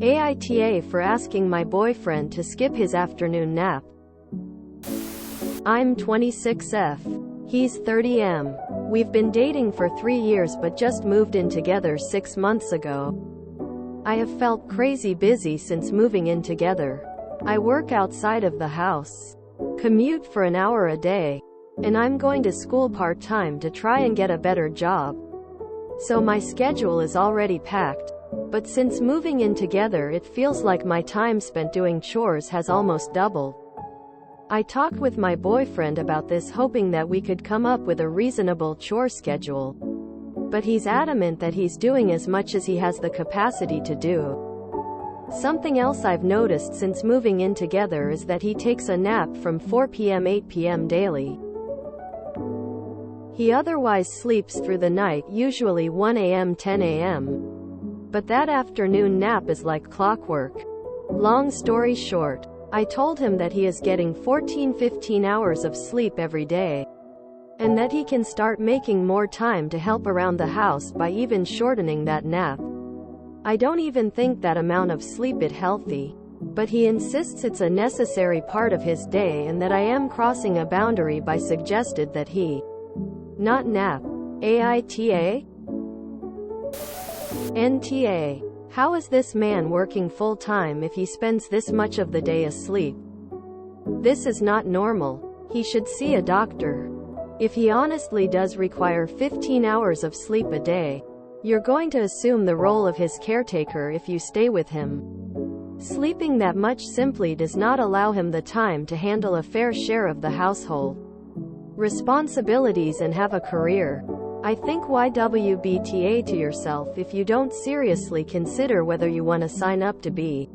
AITA for asking my boyfriend to skip his afternoon nap. I'm 26F. He's 30M. We've been dating for 3 years but just moved in together 6 months ago. I have felt crazy busy since moving in together. I work outside of the house, commute for an hour a day, and I'm going to school part-time to try and get a better job. So my schedule is already packed. But since moving in together, it feels like my time spent doing chores has almost doubled. I talked with my boyfriend about this, hoping that we could come up with a reasonable chore schedule. But he's adamant that he's doing as much as he has the capacity to do. Something else I've noticed since moving in together is that he takes a nap from 4 p.m. 8 p.m. daily. He otherwise sleeps through the night, usually 1 a.m. 10 a.m. But that afternoon nap is like clockwork. Long story short, I told him that he is getting 14-15 hours of sleep every day, and that he can start making more time to help around the house by even shortening that nap. I don't even think that amount of sleep is healthy, but he insists it's a necessary part of his day and that I am crossing a boundary by suggested that he not nap. AITA? NTA. How is this man working full-time if he spends this much of the day asleep? This is not normal. He should see a doctor. If he honestly does require 15 hours of sleep a day, you're going to assume the role of his caretaker if you stay with him. Sleeping that much simply does not allow him the time to handle a fair share of the household responsibilities and have a career. I think YWBTA to yourself if you don't seriously consider whether you want to sign up to be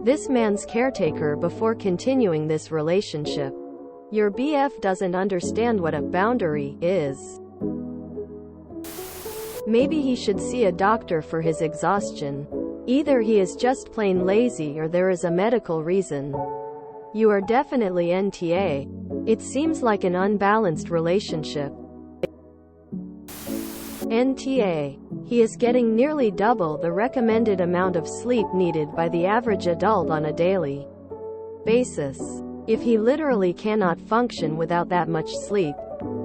this man's caretaker before continuing this relationship. Your BF doesn't understand what a boundary is. Maybe he should see a doctor for his exhaustion. Either he is just plain lazy or there is a medical reason. You are definitely NTA. It seems like an unbalanced relationship. NTA. He is getting nearly double the recommended amount of sleep needed by the average adult on a daily basis. If he literally cannot function without that much sleep,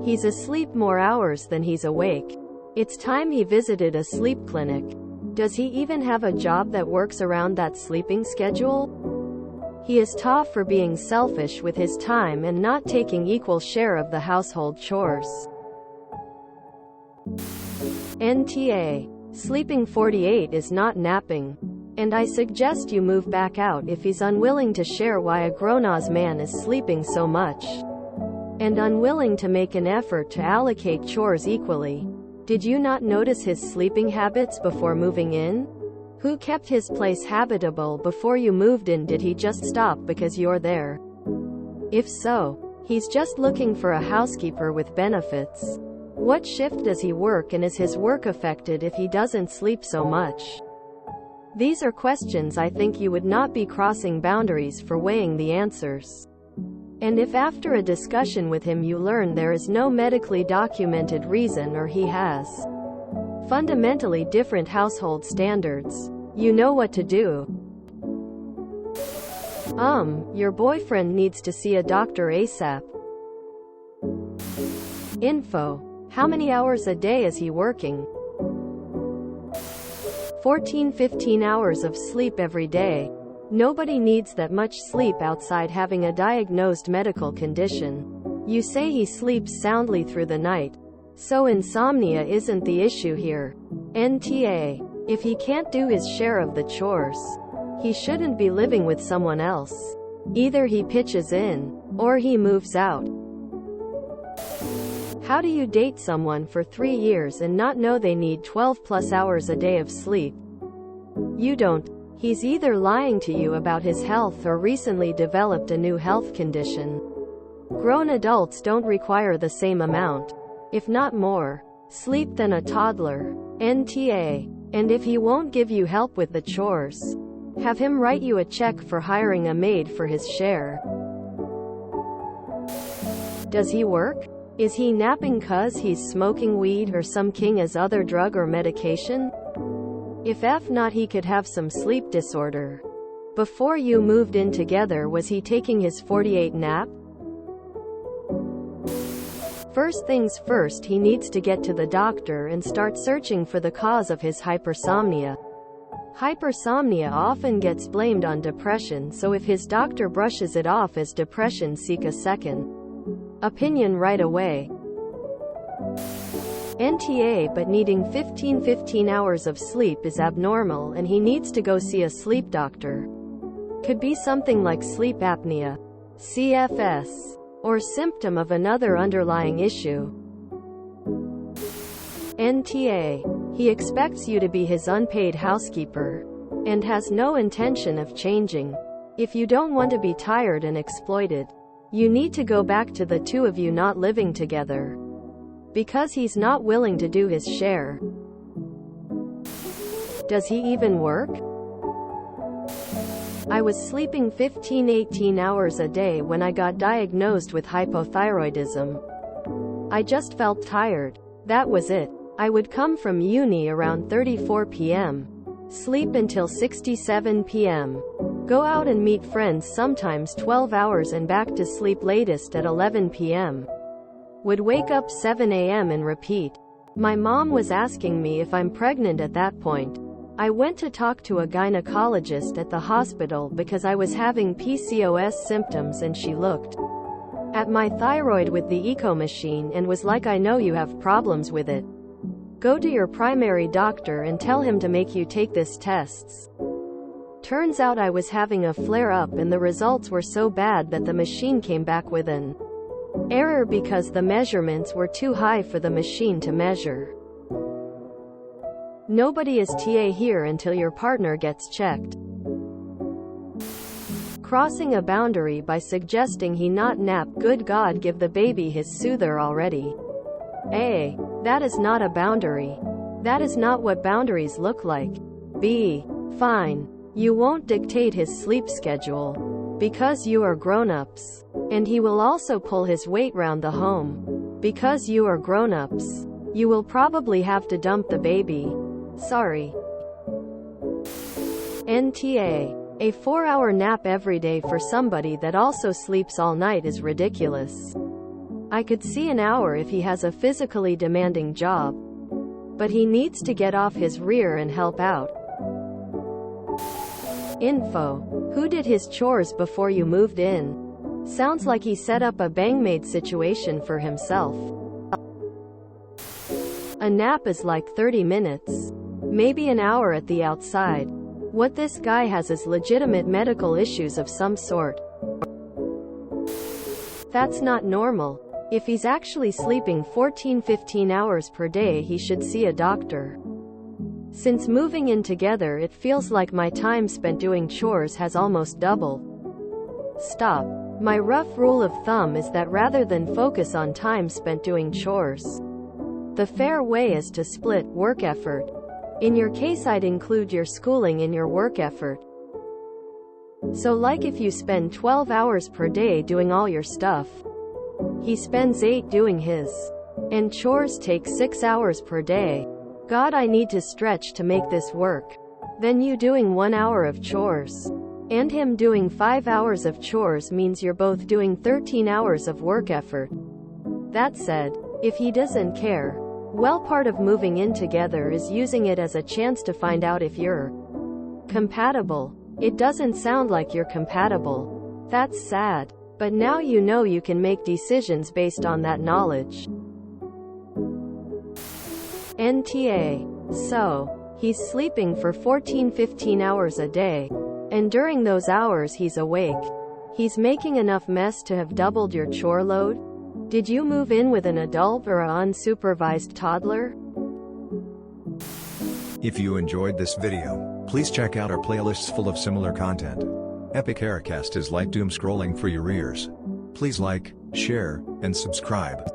he's asleep more hours than he's awake. It's time he visited a sleep clinic. Does he even have a job that works around that sleeping schedule? He is tough for being selfish with his time and not taking equal share of the household chores. NTA. Sleeping 48 is not napping. And I suggest you move back out if he's unwilling to share why a grown-ass man is sleeping so much, and unwilling to make an effort to allocate chores equally. Did you not notice his sleeping habits before moving in? Who kept his place habitable before you moved in? Did he just stop because you're there? If so, he's just looking for a housekeeper with benefits. What shift does he work, and is his work affected if he doesn't sleep so much? These are questions I think you would not be crossing boundaries for, weighing the answers. And if after a discussion with him you learn there is no medically documented reason or he has fundamentally different household standards, you know what to do. Your boyfriend needs to see a doctor ASAP. Info. How many hours a day is he working? 14-15 hours of sleep every day. Nobody needs that much sleep outside having a diagnosed medical condition. You say he sleeps soundly through the night, so insomnia isn't the issue here. NTA. If he can't do his share of the chores, he shouldn't be living with someone else. Either he pitches in, or he moves out. How do you date someone for 3 years and not know they need 12+ hours a day of sleep? You don't. He's either lying to you about his health or recently developed a new health condition. Grown adults don't require the same amount, if not more, sleep than a toddler. NTA. And if he won't give you help with the chores, have him write you a check for hiring a maid for his share. Does he work? Is he napping 'cause he's smoking weed or some king as other drug or medication? If not, he could have some sleep disorder. Before you moved in together, was he taking his 48 nap? First things first, he needs to get to the doctor and start searching for the cause of his hypersomnia. Hypersomnia often gets blamed on depression, so if his doctor brushes it off as depression, seek a second opinion right away. NTA, but needing 15 hours of sleep is abnormal and he needs to go see a sleep doctor. Could be something like sleep apnea, CFS, or symptom of another underlying issue. NTA. He expects you to be his unpaid housekeeper and has no intention of changing. If you don't want to be tired and exploited, you need to go back to the two of you not living together, because he's not willing to do his share. Does he even work? I was sleeping 15-18 hours a day when I got diagnosed with hypothyroidism. I just felt tired. That was it. I would come from uni around 34 p.m., sleep until 67 p.m., go out and meet friends sometimes 12 hours and back to sleep latest at 11 p.m. Would wake up 7 a.m. and repeat. My mom was asking me if I'm pregnant at that point. I went to talk to a gynecologist at the hospital because I was having PCOS symptoms, and she looked at my thyroid with the echo machine and was like, I know you have problems with it. Go to your primary doctor and tell him to make you take this tests. Turns out I was having a flare-up and the results were so bad that the machine came back with an error because the measurements were too high for the machine to measure. Nobody is TA here until your partner gets checked. Crossing a boundary by suggesting he not nap. Good God, give the baby his soother already. A. That is not a boundary. That is not what boundaries look like. B. Fine. You won't dictate his sleep schedule, because you are grown-ups. And he will also pull his weight round the home, because you are grown-ups. You will probably have to dump the baby. Sorry. NTA. A 4-hour nap every day for somebody that also sleeps all night is ridiculous. I could see an hour if he has a physically demanding job, but he needs to get off his rear and help out. Info. Who did his chores before you moved in? Sounds like he set up a bangmaid situation for himself. A nap is like 30 minutes. Maybe an hour at the outside. What this guy has is legitimate medical issues of some sort. That's not normal. If he's actually sleeping 14-15 hours per day, he should see a doctor. Since moving in together, it feels like my time spent doing chores has almost doubled. Stop. My rough rule of thumb is that rather than focus on time spent doing chores, the fair way is to split work effort. In your case, I'd include your schooling in your work effort. So like if you spend 12 hours per day doing all your stuff, he spends 8 doing his. And chores take 6 hours per day. God, I need to stretch to make this work. Then you doing 1 hour of chores, and him doing 5 hours of chores means you're both doing 13 hours of work effort. That said, if he doesn't care, well, part of moving in together is using it as a chance to find out if you're compatible. It doesn't sound like you're compatible. That's sad. But now you know you can make decisions based on that knowledge. NTA. So, he's sleeping for 14-15 hours a day, and during those hours he's awake. He's making enough mess to have doubled your chore load? Did you move in with an adult or an unsupervised toddler? If you enjoyed this video, please check out our playlists full of similar content. Epic Aircast is like doom scrolling for your ears. Please like, share, and subscribe.